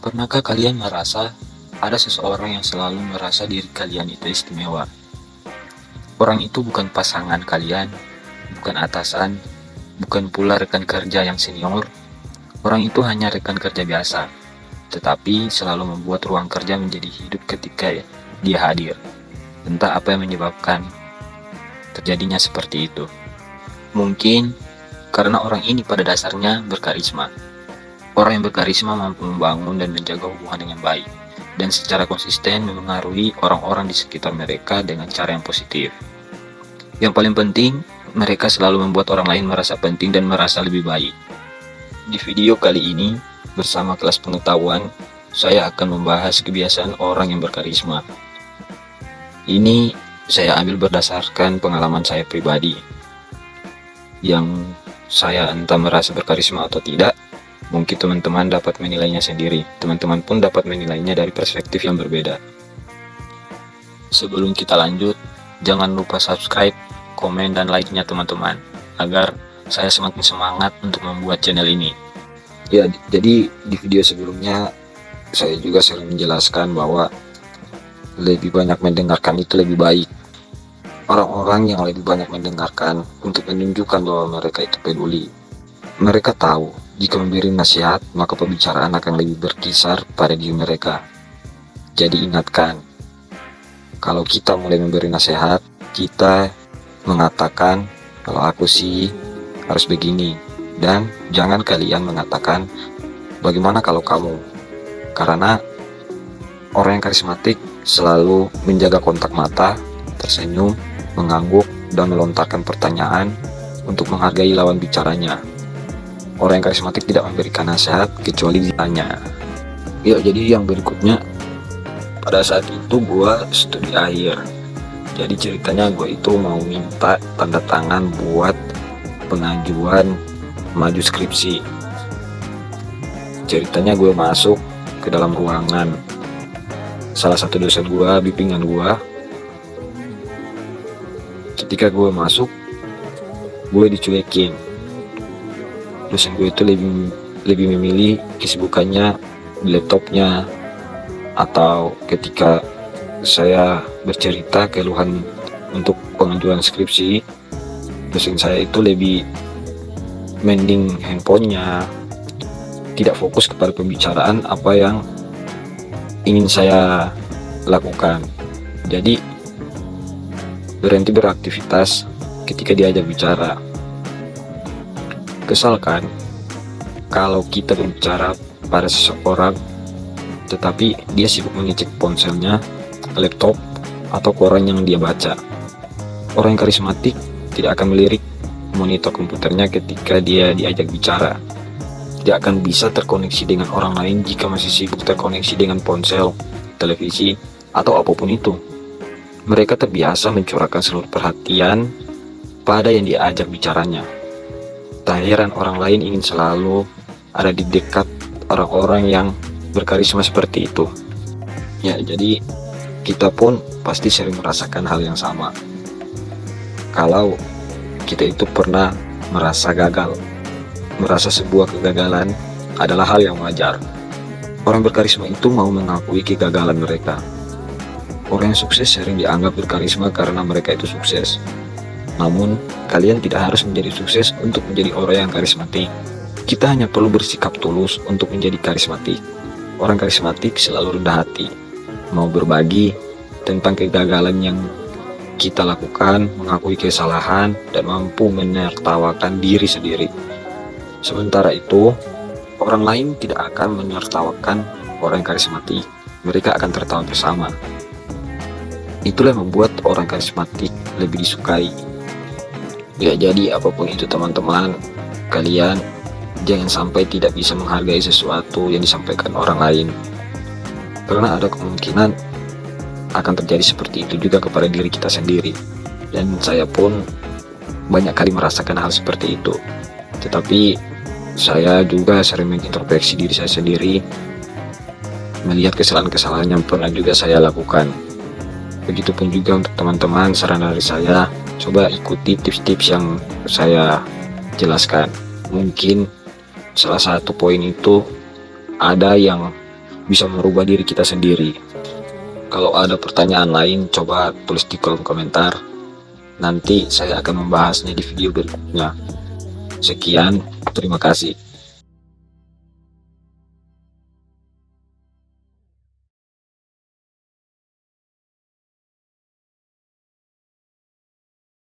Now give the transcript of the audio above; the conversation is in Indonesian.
Pernahkah kalian merasa ada seseorang yang selalu merasa diri kalian itu istimewa? Orang itu bukan pasangan kalian, bukan atasan, bukan pula rekan kerja yang senior. Orang itu hanya rekan kerja biasa, tetapi selalu membuat ruang kerja menjadi hidup ketika dia hadir. Entah apa yang menyebabkan terjadinya seperti itu. Mungkin karena orang ini pada dasarnya berkarisma. Orang yang berkarisma mampu membangun dan menjaga hubungan dengan baik, dan secara konsisten memengaruhi orang-orang di sekitar mereka dengan cara yang positif. Yang paling penting, mereka selalu membuat orang lain merasa penting dan merasa lebih baik. Di video kali ini, bersama kelas pengetahuan, saya akan membahas kebiasaan orang yang berkarisma. Ini saya ambil berdasarkan pengalaman saya pribadi, yang saya entah merasa berkarisma atau tidak. Mungkin teman-teman dapat menilainya sendiri. Teman-teman pun dapat menilainya dari perspektif yang berbeda. Sebelum kita lanjut, jangan lupa subscribe, komen, dan like-nya teman-teman, agar saya semakin semangat untuk membuat channel ini. Ya, jadi di video sebelumnya saya juga sering menjelaskan bahwa lebih banyak mendengarkan itu lebih baik. Orang-orang yang lebih banyak mendengarkan untuk menunjukkan bahwa mereka itu peduli. Mereka tahu jika memberi nasihat, maka pembicaraan akan lebih berkisar pada diri mereka. Jadi ingatkan, kalau kita mulai memberi nasihat, kita mengatakan, kalau aku sih harus begini. Dan jangan kalian mengatakan, bagaimana kalau kamu? Karena orang yang karismatik selalu menjaga kontak mata, tersenyum, mengangguk, dan melontarkan pertanyaan untuk menghargai lawan bicaranya. Orang yang karismatik tidak memberikan nasihat kecuali ditanya. Ya, jadi yang berikutnya, pada saat itu gue studi akhir. Jadi ceritanya gue itu mau minta tanda tangan buat pengajuan maju skripsi. Ceritanya gue masuk ke dalam ruangan. Salah satu dosen gue, bimbingan gue. Ketika gue masuk, gue dicuekin. Dosen gue itu lebih memilih kesibukannya di laptopnya, atau ketika saya bercerita keluhan untuk pengajuan skripsi, dosen saya itu lebih mending handphonenya, tidak fokus kepada pembicaraan apa yang ingin saya lakukan. Jadi berhenti beraktivitas ketika diajak bicara. Kesal kan kalau kita berbicara pada seseorang tetapi dia sibuk mengecek ponselnya, laptop, atau koran yang dia baca. Orang yang karismatik tidak akan melirik monitor komputernya ketika dia diajak bicara. Tidak akan bisa terkoneksi dengan orang lain jika masih sibuk terkoneksi dengan ponsel, televisi, atau apapun itu. Mereka terbiasa mencurahkan seluruh perhatian pada yang diajak bicaranya. Tak heran orang lain ingin selalu ada di dekat orang-orang yang berkarisma seperti itu. Ya, jadi kita pun pasti sering merasakan hal yang sama. Kalau kita itu pernah merasa gagal, merasa sebuah kegagalan adalah hal yang wajar. Orang berkarisma itu mau mengakui kegagalan mereka. Orang yang sukses sering dianggap berkarisma karena mereka itu sukses. Namun, kalian tidak harus menjadi sukses untuk menjadi orang yang karismatik. Kita hanya perlu bersikap tulus untuk menjadi karismatik. Orang karismatik selalu rendah hati, mau berbagi tentang kegagalan yang kita lakukan, mengakui kesalahan, dan mampu menertawakan diri sendiri. Sementara itu, orang lain tidak akan menertawakan orang yang karismatik. Mereka akan tertawa bersama. Itulah yang membuat orang karismatik lebih disukai. Ya, jadi apapun itu teman-teman, kalian jangan sampai tidak bisa menghargai sesuatu yang disampaikan orang lain. Karena ada kemungkinan akan terjadi seperti itu juga kepada diri kita sendiri. Dan saya pun banyak kali merasakan hal seperti itu. Tetapi saya juga sering mengintrospeksi diri saya sendiri, melihat kesalahan-kesalahan yang pernah juga saya lakukan. Begitupun juga untuk teman-teman, saran dari saya, coba ikuti tips-tips yang saya jelaskan. Mungkin salah satu poin itu ada yang bisa merubah diri kita sendiri. Kalau ada pertanyaan lain, coba tulis di kolom komentar. Nanti saya akan membahasnya di video berikutnya. Sekian, terima kasih.